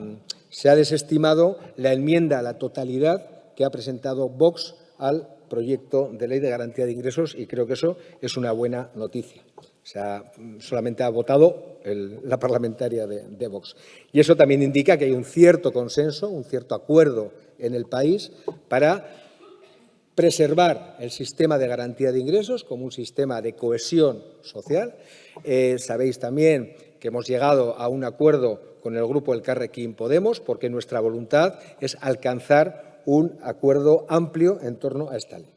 desestimado la enmienda a la totalidad que ha presentado Vox al proyecto de Ley de Garantía de Ingresos y creo que eso es una buena noticia. O sea, solamente ha votado la parlamentaria de Vox. Y eso también indica que hay un cierto consenso, un cierto acuerdo en el país para preservar el sistema de garantía de ingresos como un sistema de cohesión social. Sabéis también que hemos llegado a un acuerdo con el grupo Elkarrekin Podemos porque nuestra voluntad es alcanzar un acuerdo amplio en torno a esta ley.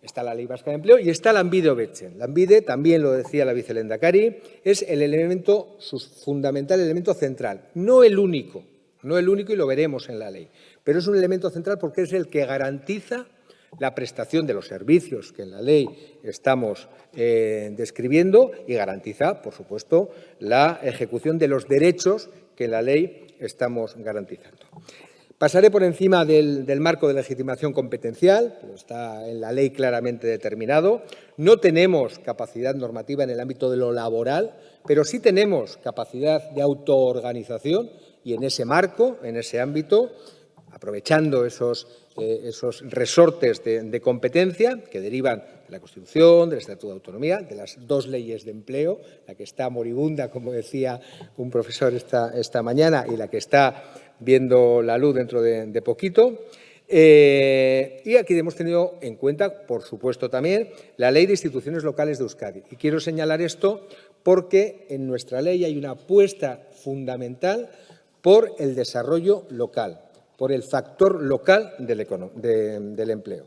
Está la Ley Vasca de Empleo y está Lanbide Hobetzen. Lanbide, también lo decía la vicelehendakari, es el elemento fundamental, el elemento central. No el único y lo veremos en la ley, pero es un elemento central porque es el que garantiza la prestación de los servicios que en la ley estamos describiendo y garantiza, por supuesto, la ejecución de los derechos que en la ley estamos garantizando. Pasaré por encima del marco de legitimación competencial, que está en la ley claramente determinado. No tenemos capacidad normativa en el ámbito de lo laboral, pero sí tenemos capacidad de autoorganización y en ese marco, en ese ámbito, aprovechando esos resortes de competencia que derivan de la Constitución, del Estatuto de Autonomía, de las 2 leyes de empleo, la que está moribunda, como decía un profesor esta mañana, y la que está viendo la luz dentro de poquito. Y aquí hemos tenido en cuenta, por supuesto, también la Ley de Instituciones Locales de Euskadi. Y quiero señalar esto porque en nuestra ley hay una apuesta fundamental por el desarrollo local, por el factor local del empleo.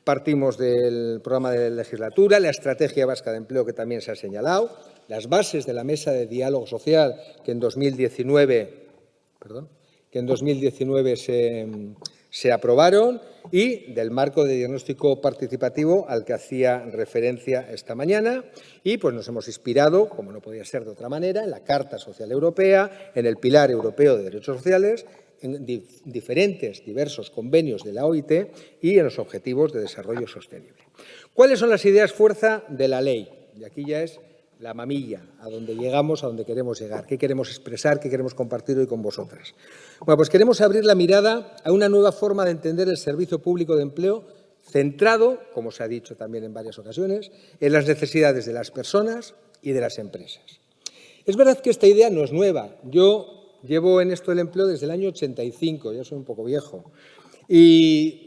Partimos del programa de legislatura, la Estrategia Vasca de Empleo, que también se ha señalado, las bases de la Mesa de Diálogo Social, que en 2019 se aprobaron, y del marco de diagnóstico participativo al que hacía referencia esta mañana. Y pues nos hemos inspirado, como no podía ser de otra manera, en la Carta Social Europea, en el Pilar Europeo de Derechos Sociales, en diversos convenios de la OIT y en los Objetivos de Desarrollo Sostenible. ¿Cuáles son las ideas fuerza de la ley? Y aquí ya es la mamilla, a donde llegamos, a donde queremos llegar, qué queremos expresar, qué queremos compartir hoy con vosotras. Bueno, pues queremos abrir la mirada a una nueva forma de entender el servicio público de empleo centrado, como se ha dicho también en varias ocasiones, en las necesidades de las personas y de las empresas. Es verdad que esta idea no es nueva. Yo llevo en esto del empleo desde el año 85, ya soy un poco viejo, y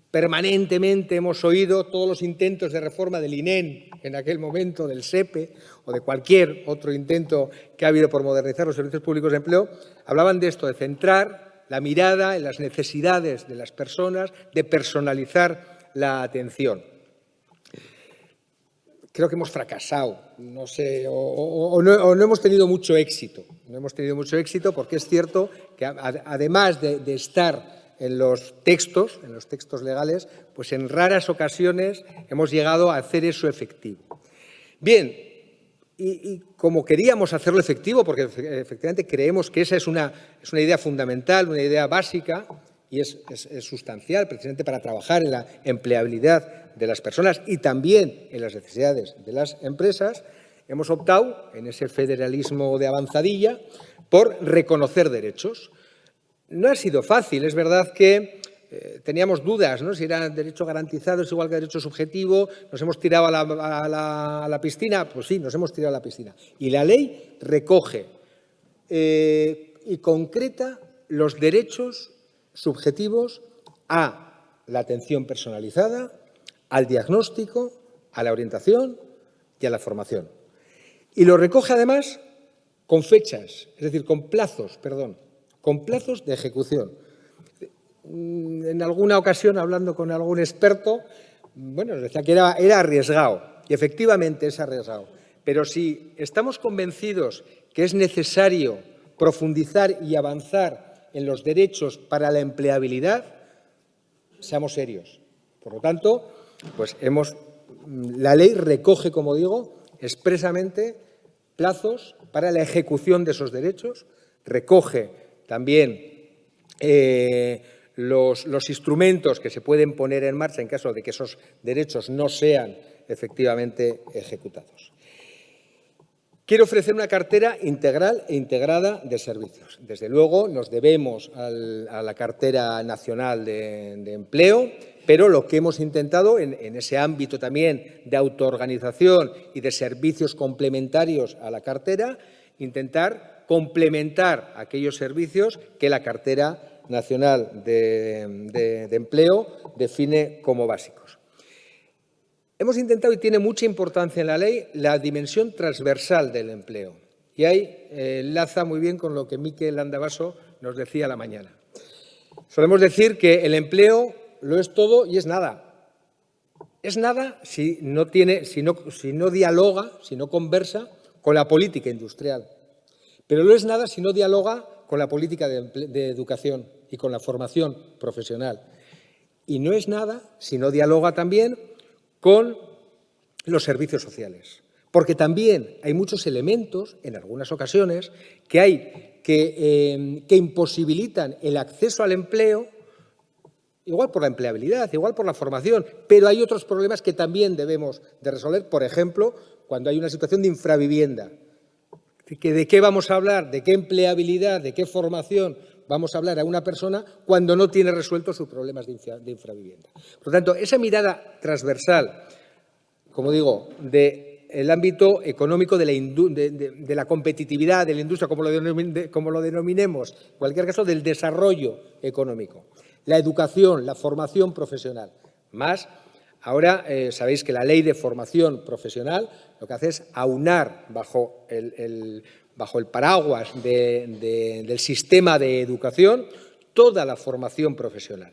permanentemente hemos oído todos los intentos de reforma del INEN, en aquel momento del SEPE o de cualquier otro intento que ha habido por modernizar los servicios públicos de empleo, hablaban de esto, de centrar la mirada en las necesidades de las personas, de personalizar la atención. Creo que hemos fracasado, no sé, o no hemos tenido mucho éxito. No hemos tenido mucho éxito porque es cierto que además de estar en los textos legales, pues en raras ocasiones hemos llegado a hacer eso efectivo. Bien, y como queríamos hacerlo efectivo, porque efectivamente creemos que esa es una idea fundamental, una idea básica y es sustancial precisamente para trabajar en la empleabilidad de las personas y también en las necesidades de las empresas, hemos optado, en ese federalismo de avanzadilla, por reconocer derechos. No ha sido fácil, es verdad que teníamos dudas, ¿no? Si era derecho garantizado, es igual que derecho subjetivo, nos hemos tirado a la piscina, pues sí, nos hemos tirado a la piscina. Y la ley recoge y concreta los derechos subjetivos a la atención personalizada, al diagnóstico, a la orientación y a la formación. Y lo recoge además con fechas, es decir, con plazos de ejecución. En alguna ocasión, hablando con algún experto, bueno, nos decía que era arriesgado, y efectivamente es arriesgado. Pero si estamos convencidos que es necesario profundizar y avanzar en los derechos para la empleabilidad, seamos serios. Por lo tanto, pues la ley recoge, como digo, expresamente plazos para la ejecución de esos derechos, recoge también los instrumentos que se pueden poner en marcha en caso de que esos derechos no sean efectivamente ejecutados. Quiero ofrecer una cartera integral e integrada de servicios. Desde luego, nos debemos a la Cartera Nacional de Empleo, pero lo que hemos intentado en ese ámbito también de autoorganización y de servicios complementarios a la cartera, intentar complementar aquellos servicios que la Cartera Nacional de Empleo define como básicos. Hemos intentado, y tiene mucha importancia en la ley, la dimensión transversal del empleo. Y ahí enlaza muy bien con lo que Mikel Andabaso nos decía a la mañana. Solemos decir que el empleo lo es todo y es nada. Es nada si no dialoga, si no conversa con la política industrial. Pero no es nada si no dialoga con la política de educación y con la formación profesional. Y no es nada si no dialoga también con los servicios sociales. Porque también hay muchos elementos, en algunas ocasiones, que imposibilitan el acceso al empleo, igual por la empleabilidad, igual por la formación, pero hay otros problemas que también debemos de resolver. Por ejemplo, cuando hay una situación de infravivienda. ¿De qué vamos a hablar? ¿De qué empleabilidad? ¿De qué formación vamos a hablar a una persona cuando no tiene resueltos sus problemas de infravivienda? Por lo tanto, esa mirada transversal, como digo, del ámbito económico de la competitividad, de la industria, como lo denominemos, en cualquier caso, del desarrollo económico, la educación, la formación profesional, más. Ahora sabéis que la Ley de Formación Profesional lo que hace es aunar bajo el paraguas del sistema de educación toda la formación profesional.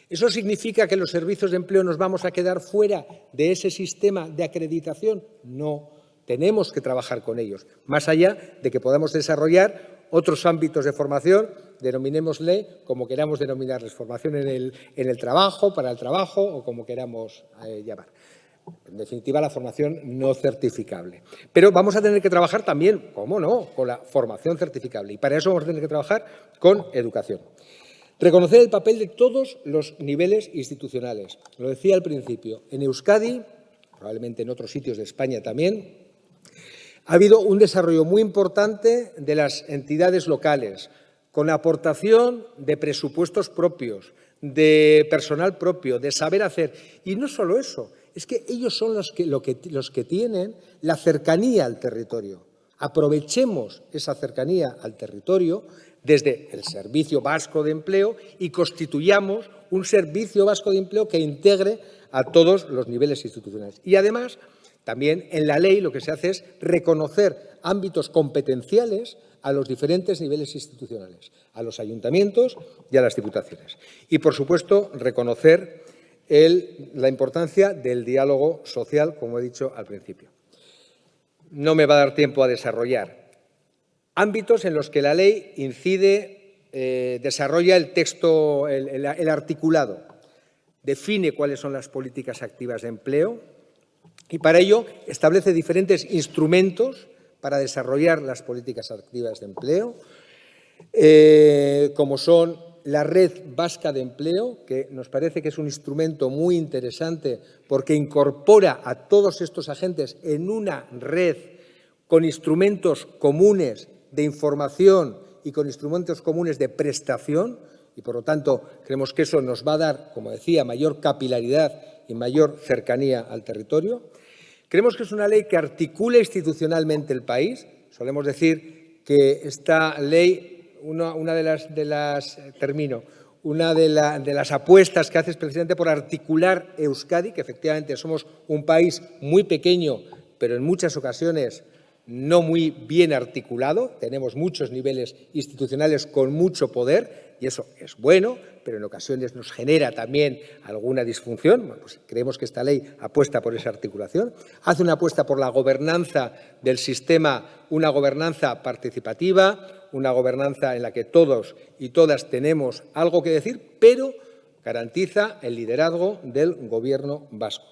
¿Eso significa que los servicios de empleo nos vamos a quedar fuera de ese sistema de acreditación? No, tenemos que trabajar con ellos, más allá de que podamos desarrollar otros ámbitos de formación, denominémosle como queramos denominarles, formación en el trabajo, para el trabajo o como queramos llamar. En definitiva, la formación no certificable. Pero vamos a tener que trabajar también, ¿cómo no?, con la formación certificable. Y para eso vamos a tener que trabajar con educación. Reconocer el papel de todos los niveles institucionales. Lo decía al principio, en Euskadi, probablemente en otros sitios de España también, ha habido un desarrollo muy importante de las entidades locales, con la aportación de presupuestos propios, de personal propio, de saber hacer. Y no solo eso, es que ellos son los que tienen la cercanía al territorio. Aprovechemos esa cercanía al territorio desde el Servicio Vasco de Empleo y constituyamos un Servicio Vasco de Empleo que integre a todos los niveles institucionales. Y además, también en la ley lo que se hace es reconocer ámbitos competenciales a los diferentes niveles institucionales, a los ayuntamientos y a las diputaciones. Y, por supuesto, reconocer la importancia del diálogo social, como he dicho al principio. No me va a dar tiempo a desarrollar ámbitos en los que la ley incide, desarrolla el texto, el articulado, define cuáles son las políticas activas de empleo y para ello establece diferentes instrumentos para desarrollar las políticas activas de empleo, como son la Red Vasca de Empleo, que nos parece que es un instrumento muy interesante porque incorpora a todos estos agentes en una red con instrumentos comunes de información y con instrumentos comunes de prestación y, por lo tanto, creemos que eso nos va a dar, como decía, mayor capilaridad y mayor cercanía al territorio. Creemos que es una ley que articula institucionalmente el país. Solemos decir que esta ley, una de las apuestas que hace es precisamente por articular Euskadi, que efectivamente somos un país muy pequeño, pero en muchas ocasiones no muy bien articulado. Tenemos muchos niveles institucionales con mucho poder y eso es bueno, pero en ocasiones nos genera también alguna disfunción. Bueno, pues creemos que esta ley apuesta por esa articulación, hace una apuesta por la gobernanza del sistema, una gobernanza participativa, una gobernanza en la que todos y todas tenemos algo que decir, pero garantiza el liderazgo del Gobierno vasco.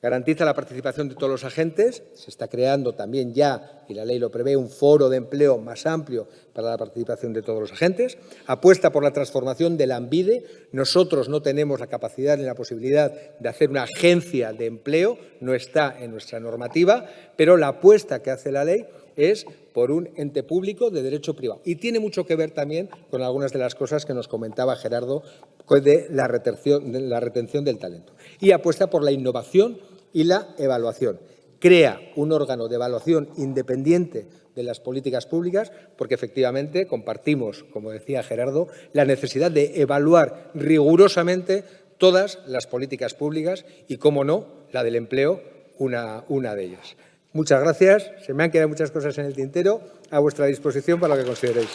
Garantiza la participación de todos los agentes, se está creando también ya, y la ley lo prevé, un foro de empleo más amplio para la participación de todos los agentes, apuesta por la transformación de Lanbide. Nosotros no tenemos la capacidad ni la posibilidad de hacer una agencia de empleo, no está en nuestra normativa, pero la apuesta que hace la ley es por un ente público de derecho privado. Y tiene mucho que ver también con algunas de las cosas que nos comentaba Gerardo de la retención del talento. Y apuesta por la innovación y la evaluación. Crea un órgano de evaluación independiente de las políticas públicas porque efectivamente compartimos, como decía Gerardo, la necesidad de evaluar rigurosamente todas las políticas públicas y, cómo no, la del empleo, una de ellas. Muchas gracias. Se me han quedado muchas cosas en el tintero. A vuestra disposición para lo que consideréis.